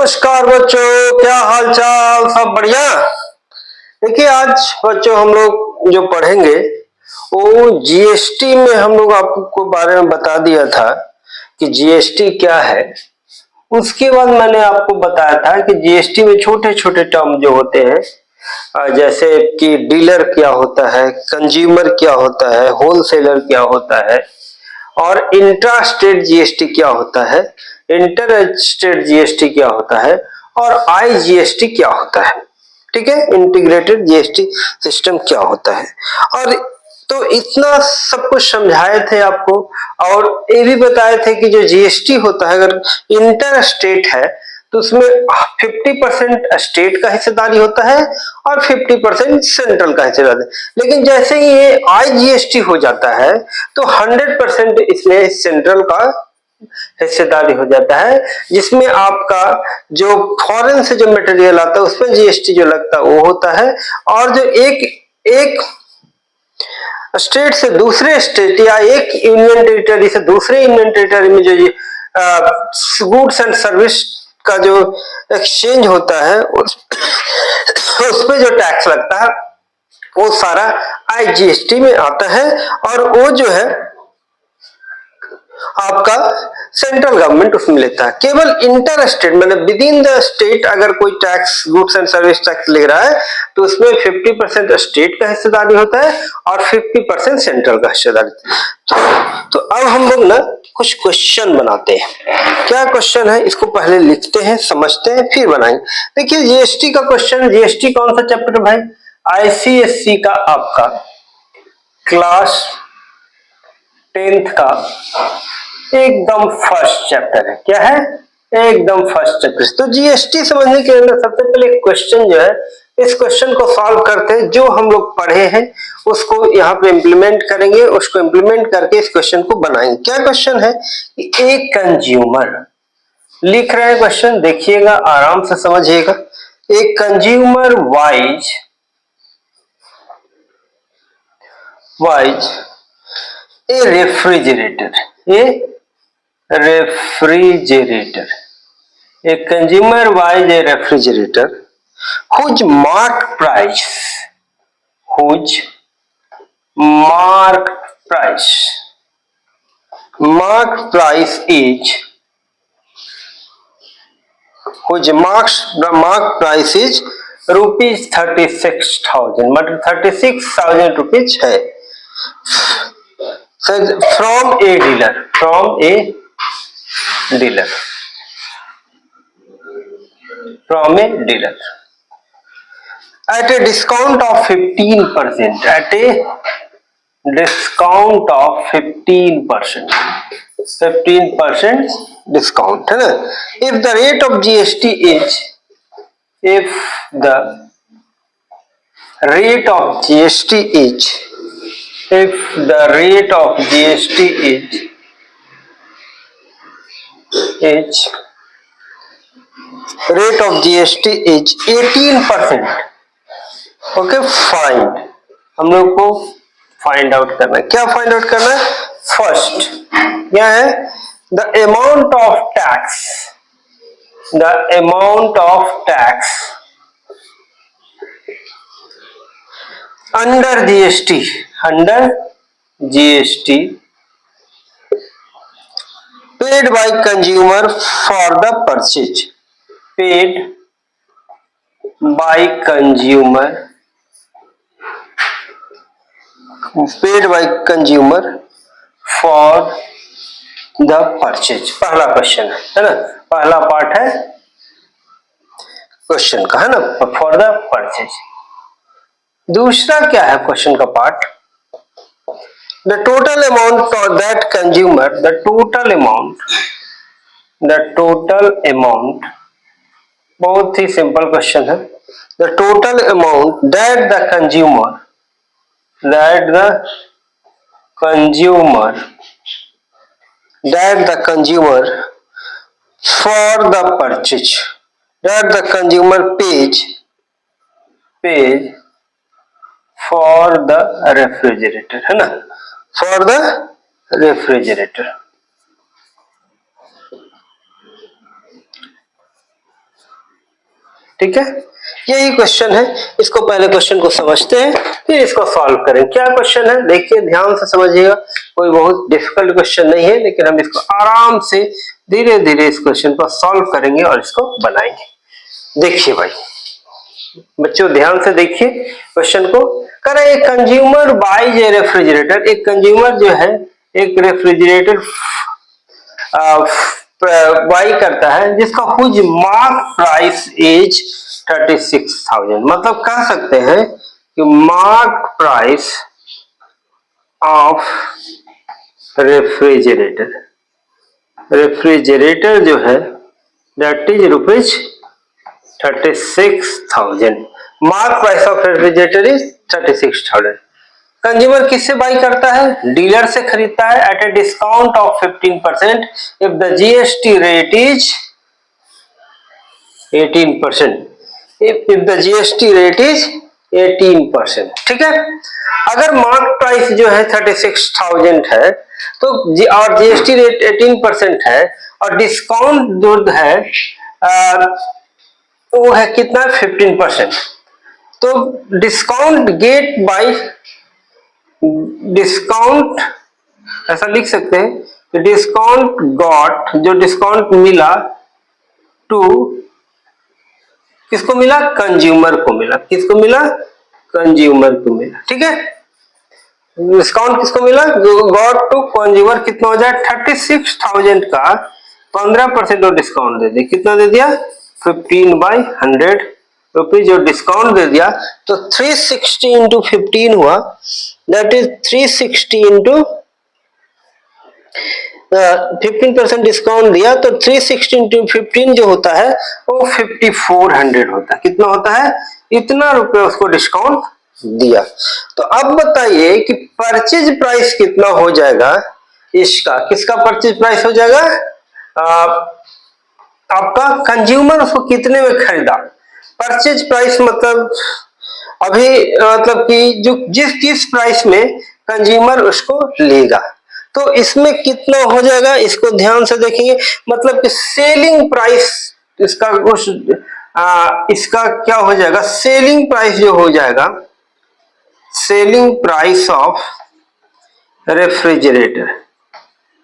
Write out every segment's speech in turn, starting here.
नमस्कार बच्चों, क्या हाल चाल? सब बढ़िया। देखिए आज बच्चों हम लोग जो पढ़ेंगे वो जीएसटी में हम लोग आपको बारे में बता दिया था कि जीएसटी क्या है। उसके बाद मैंने आपको बताया था कि जीएसटी में छोटे छोटे टर्म जो होते हैं, जैसे कि डीलर क्या होता है, कंज्यूमर क्या होता है, होलसेलर क्या होता है, और इंट्रा स्टेट जीएसटी क्या होता है, इंटर स्टेट जीएसटी क्या होता है, और आईजीएसटी क्या होता है। ठीक है, इंटीग्रेटेड जीएसटी सिस्टम क्या होता है। और तो इतना सब कुछ समझाए थे आपको, और ये भी बताए थे कि जो जीएसटी होता है अगर इंटर स्टेट है तो उसमें 50% स्टेट का हिस्सेदारी होता है और 50% सेंट्रल का हिस्सेदारी। लेकिन जैसे ही ये आईजीएसटी हो जाता है तो 100% इसमें सेंट्रल का हिस्सेदारी हो जाता है, जिसमें आपका जो फॉरेन से जो मटेरियल आता है उसमें जीएसटी जो लगता है वो होता है। और जो एक स्टेट से दूसरे स्टेट या एक यूनियन टेरिटरी से दूसरे यूनियन टेरिटरी में जो गुड्स एंड सर्विस का जो एक्सचेंज होता है उस पे जो टैक्स लगता है वो सारा आईजीएसटी में आता है। और वो जो है आपका सेंट्रल गवर्नमेंट उसमें लेता है। केवल इंटर स्टेट मतलब विद इन द स्टेट अगर कोई tax goods and service tax ले रहा है तो उसमें 50% स्टेट का हिस्सेदारी होता है और 50% सेंट्रल का हिस्सेदारी। तो अब हम लोग ना कुछ क्वेश्चन बनाते हैं। क्या क्वेश्चन है इसको पहले लिखते हैं, समझते हैं, फिर बनाएंगे। देखिए जीएसटी का क्वेश्चन। जीएसटी कौन सा चैप्टर भाई? आईसीएससी का आपका क्लास 10th का एकदम फर्स्ट चैप्टर है। क्या है? एकदम फर्स्ट चैप्टर। तो जीएसटी समझने के लिए सबसे पहले एक क्वेश्चन जो है, इस क्वेश्चन को सॉल्व करते हैं। जो हम लोग पढ़े हैं उसको यहाँ पे इंप्लीमेंट करेंगे, उसको इंप्लीमेंट करके इस क्वेश्चन को बनाएंगे। क्या क्वेश्चन है कि एक कंज्यूमर, लिख रहे हैं क्वेश्चन, देखिएगा आराम से समझिएगा। एक consumer wise A refrigerator, a consumer buys a refrigerator whose mark price whose mark price is rupees 36,000, मतलब 36,000 रुपीज है from a dealer at a discount of 15%, at a discount of 15% discount है ना। if the rate of GST is 18%, okay fine. हम लोग को find out करना है। क्या फाइंड आउट करना है? फर्स्ट क्या है? The amount of tax under GST paid by consumer for the purchase, paid by consumer for the purchase। पहला क्वेश्चन है ना, पहला पार्ट है क्वेश्चन का, है ना, फॉर द परचेज। दूसरा क्या है क्वेश्चन का part? The total amount for that consumer, the total amount, बहुत ही सिंपल क्वेश्चन है। The total amount that the consumer for the purchase, that the consumer pays for the refrigerator, है ना, for the refrigerator। ठीक है, यही question है। इसको पहले क्वेश्चन को समझते हैं, फिर इसको सॉल्व करें। क्या क्वेश्चन है देखिए, ध्यान से समझिएगा। कोई बहुत डिफिकल्ट क्वेश्चन नहीं है, लेकिन हम इसको आराम से धीरे धीरे इस क्वेश्चन को सॉल्व करेंगे और इसको बनाएंगे। देखिए भाई बच्चों, ध्यान से देखिए क्वेश्चन को। करें एक कंज्यूमर बाइज ए रेफ्रिजरेटर, एक कंज्यूमर जो है एक रेफ्रिजरेटर बाई करता है जिसका हुज मार्क प्राइस इज 36,000। मतलब कह सकते हैं कि mark price of refrigerator, refrigerator जो है that is rupees 36,000। Mark price of refrigerator is 36,000। Consumer किससे बाई करता है? डीलर से खरीदता है at a discount of 15% if the GST rate is 18%। If the GST rate is 18%। ठीक है, अगर मार्क प्राइस जो है 36,000 है तो और जीएसटी रेट 18% है और डिस्काउंट जो है वो है कितना? 15%। तो डिस्काउंट गेट बाई डिस्काउंट, ऐसा लिख सकते हैं कि डिस्काउंट गॉट, जो डिस्काउंट मिला टू किसको मिला? कंज्यूमर को मिला। किसको मिला? कंज्यूमर को मिला। ठीक है, डिस्काउंट किसको मिला? Got to consumer. कितना हो जाए? 36,000 का 15% और डिस्काउंट दे दिया। कितना दे दिया? 15/100 रुपीज जो डिस्काउंट दे दिया। तो 360 इंटू 15 हुआ, दैट इज 360 इंटू 15% डिस्काउंट दिया तो 360 इंटू 15 जो होता है वो 5400 होता है। कितना होता है? इतना रुपए उसको डिस्काउंट दिया। तो अब बताइए कि परचेज प्राइस कितना हो जाएगा इसका? किसका परचेज प्राइस हो जाएगा? आपका कंज्यूमर उसको कितने में खरीदा। परचेज प्राइस मतलब अभी मतलब कि जो जिस प्राइस में कंज्यूमर उसको लेगा, तो इसमें कितना हो जाएगा इसको ध्यान से देखेंगे। मतलब कि सेलिंग प्राइस इसका कुछ इसका क्या हो जाएगा? सेलिंग प्राइस जो हो जाएगा, selling price of refrigerator,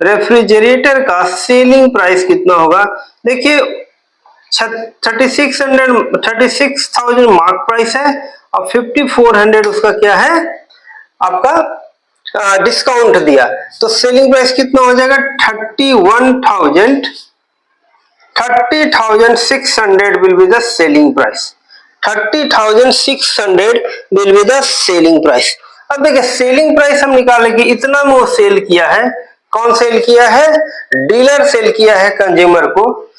refrigerator का सेलिंग प्राइस कितना होगा? देखिए 36,000 मार्क प्राइस है और 5400 उसका क्या है? आपका डिस्काउंट दिया। तो सेलिंग प्राइस कितना हो जाएगा? 30,600 will be the selling price. 30,600 will be the selling price. अब देखिए सेलिंग प्राइस हम निकालेंगे, इतना में वो सेल किया है। कौन सेल किया है? डीलर सेल किया है कंज्यूमर को।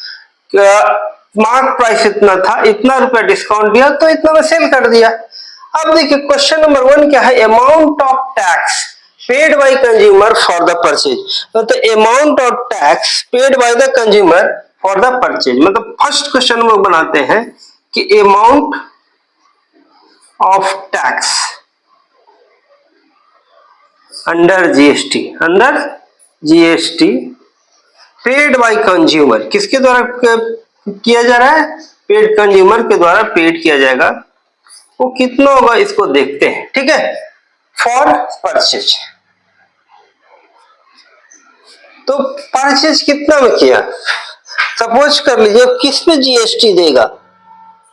मार्क प्राइस इतना था, इतना रुपया डिस्काउंट दिया तो इतना में सेल कर दिया। अब देखिए क्वेश्चन नंबर 1 क्या है? Amount of tax paid by consumer for the purchase. तो amount of tax paid by the consumer for the purchase, मतलब फर्स्ट क्वेश्चन में बनाते हैं कि amount of tax under GST, under GST paid by consumer किसके द्वारा किया जा रहा है? पेड कंज्यूमर के द्वारा पेड किया जाएगा। वो कितना होगा इसको देखते हैं। ठीक है, फॉर परचेज। तो परचेज कितना में किया? सपोज कर लीजिए किस पे जीएसटी देगा?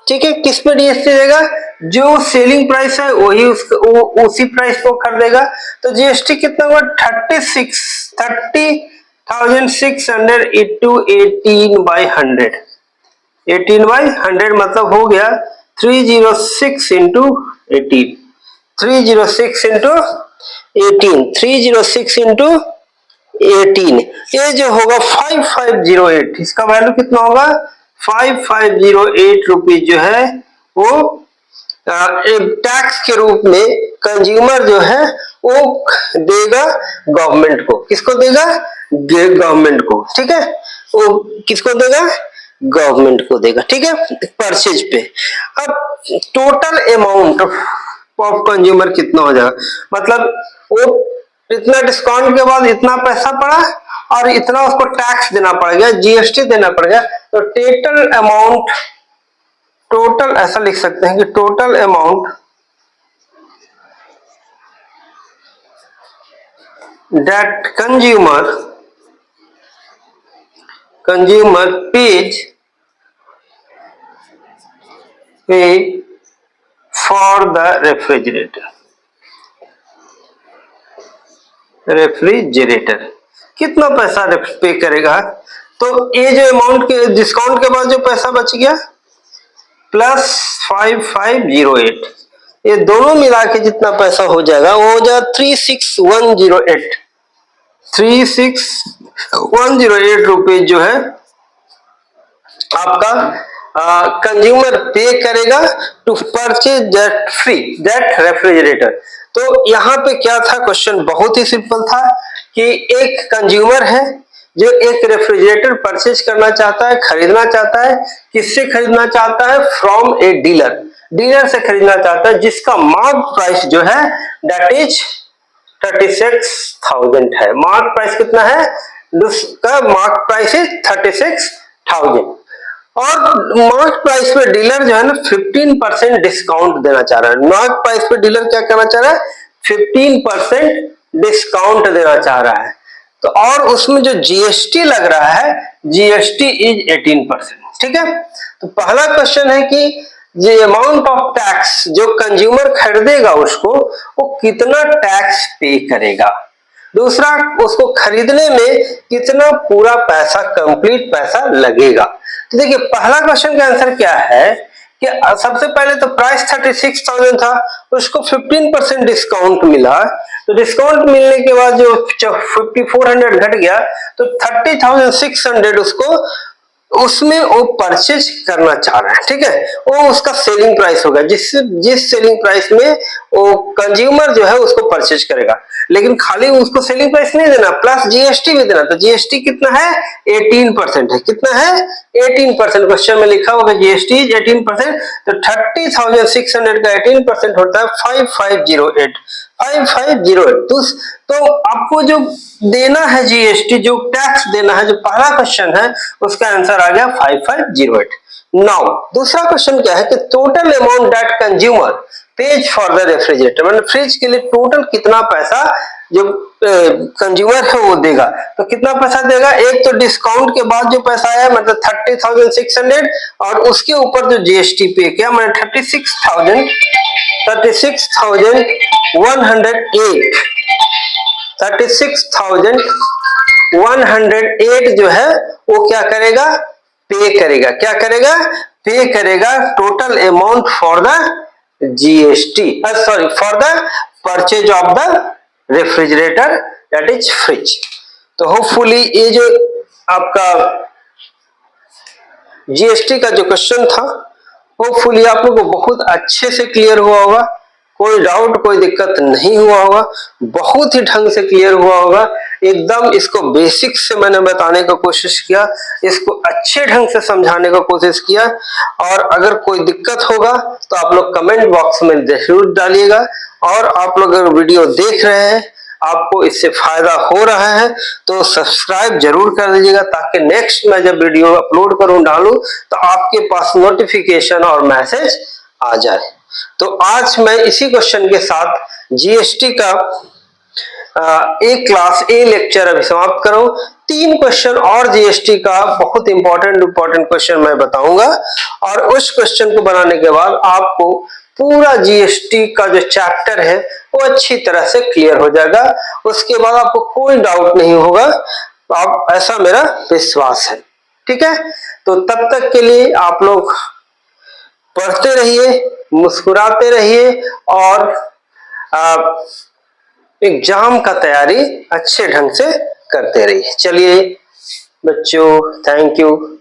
ठीक है, किस पे जीएसटी देगा? जो सेलिंग प्राइस है वही उसी प्राइस को कर देगा। तो जीएसटी कितना हुआ? 30,600 इंटू 18/100। 18/100 मतलब हो गया 306 इंटू 18। 306 इंटू 18, 306 इंटू 18, ये जो होगा 5508। इसका वैल्यू कितना होगा? 5508 रुपीज जो है वो एक टैक्स के रूप में कंज्यूमर जो है वो देगा गवर्नमेंट को। किसको देगा? गवर्नमेंट को। ठीक है, वो किसको देगा? गवर्नमेंट को देगा। ठीक है, परचेज पे। अब टोटल अमाउंट ऑफ कंज्यूमर कितना हो जाएगा? मतलब वो इतना डिस्काउंट के बाद इतना पैसा पड़ा और इतना उसको टैक्स देना पड़ेगा, जीएसटी देना पड़ेगा। तो टोटल अमाउंट टोटल ऐसा लिख सकते हैं कि total amount that consumer pays for the refrigerator कितना पैसा पे करेगा। तो ये जो अमाउंट के डिस्काउंट के बाद जो पैसा बच गया प्लस 5508, ये दोनों मिला के जितना पैसा हो जाएगा वो हो जाएगा 36108 रुपए जो है आपका कंज्यूमर पे करेगा टू परचेज दैट रेफ्रिजरेटर। तो यहाँ पे क्या था, क्वेश्चन बहुत ही सिंपल था कि एक कंज्यूमर है जो एक रेफ्रिजरेटर परचेज करना चाहता है, खरीदना चाहता है। किससे खरीदना चाहता है? फ्रॉम ए डीलर से खरीदना चाहता है जिसका मार्क प्राइस जो है दैट इज 36,000 है। मार्क प्राइस कितना है? उसका मार्क प्राइस इज 36,000 और मार्क प्राइस पे डीलर जो है ना 15% डिस्काउंट देना चाह रहा है। मार्क प्राइस पे डीलर क्या करना चाह रहा है? 15% डिस्काउंट देना चाह रहा है। तो और उसमें जो जीएसटी लग रहा है, जीएसटी इज 18%। ठीक है, तो पहला क्वेश्चन है कि ये अमाउंट ऑफ टैक्स जो कंज्यूमर खरीदेगा उसको वो कितना टैक्स पे करेगा। दूसरा, उसको खरीदने में कितना पूरा पैसा, कंप्लीट पैसा लगेगा। तो देखिए पहला क्वेश्चन का आंसर क्या है कि सबसे पहले तो प्राइस 36,000 था, उसको 15% डिस्काउंट मिला। तो डिस्काउंट मिलने के बाद जो 5400 घट गया तो 30,600 उसको उसमें वो परचेज करना चाह रहा है। ठीक है, वो उसका सेलिंग प्राइस होगा जिस सेलिंग प्राइस में वो कंज्यूमर जो है उसको परचेज करेगा। लेकिन खाली उसको सेलिंग प्राइस नहीं देना, प्लस जीएसटी भी देना। तो जीएसटी कितना है? 18% है। कितना है? 18%। क्वेश्चन में लिखा होगा जीएसटी 18%। तो 30,600 का 18% होता है 5508। तो आपको जो देना है जीएसटी, जो टैक्स देना है, जो पहला क्वेश्चन है उसका आंसर आ गया 5508। नाउ दूसरा क्वेश्चन क्या है कि total amount that consumer page for the refrigerator, मतलब फ्रिज के लिए टोटल कितना पैसा जो कंज्यूमर है वो देगा। तो कितना पैसा देगा? एक तो डिस्काउंट के बाद जो पैसा आया मतलब 30,600 और उसके ऊपर जो जीएसटी पे किया मतलब 36,108 36,108 जो है वो क्या करेगा? पे करेगा। क्या करेगा? पे करेगा total amount for the GST, sorry for the purchase of the refrigerator that is fridge. तो होपफुली ये जो आपका जीएसटी का जो क्वेश्चन था होपफुली आप लोगों को बहुत अच्छे से क्लियर हुआ होगा, कोई डाउट कोई दिक्कत नहीं हुआ होगा, बहुत ही ढंग से क्लियर हुआ होगा। एकदम इसको बेसिक से मैंने बताने का कोशिश किया, इसको अच्छे ढंग से समझाने का कोशिश किया। और अगर कोई दिक्कत होगा तो आप लोग कमेंट बॉक्स में जरूर डालिएगा। और आप लोग अगर वीडियो देख रहे हैं, आपको इससे फायदा हो रहा है तो सब्सक्राइब जरूर कर दीजिएगा ताकि नेक्स्ट मैं जब वीडियो अपलोड करूं डालूं तो आपके पास नोटिफिकेशन और मैसेज आ जाए। तो आज मैं इसी क्वेश्चन के साथ जीएसटी का एक क्लास ए लेक्चर अभी समाप्त करूं। 3 क्वेश्चन और जीएसटी का बहुत इंपॉर्टेंट क्वेश्चन मैं बताऊंगा और उस क्वेश्चन को बनाने के बाद आपको पूरा जीएसटी का जो चैप्टर है वो अच्छी तरह से क्लियर हो जाएगा। उसके बाद आपको कोई डाउट नहीं होगा, आप ऐसा मेरा विश्वास है। ठीक है, तो तब तक के लिए आप लोग पढ़ते रहिए, मुस्कुराते रहिए और एग्जाम का तैयारी अच्छे ढंग से करते रहिए। चलिए बच्चों, थैंक यू।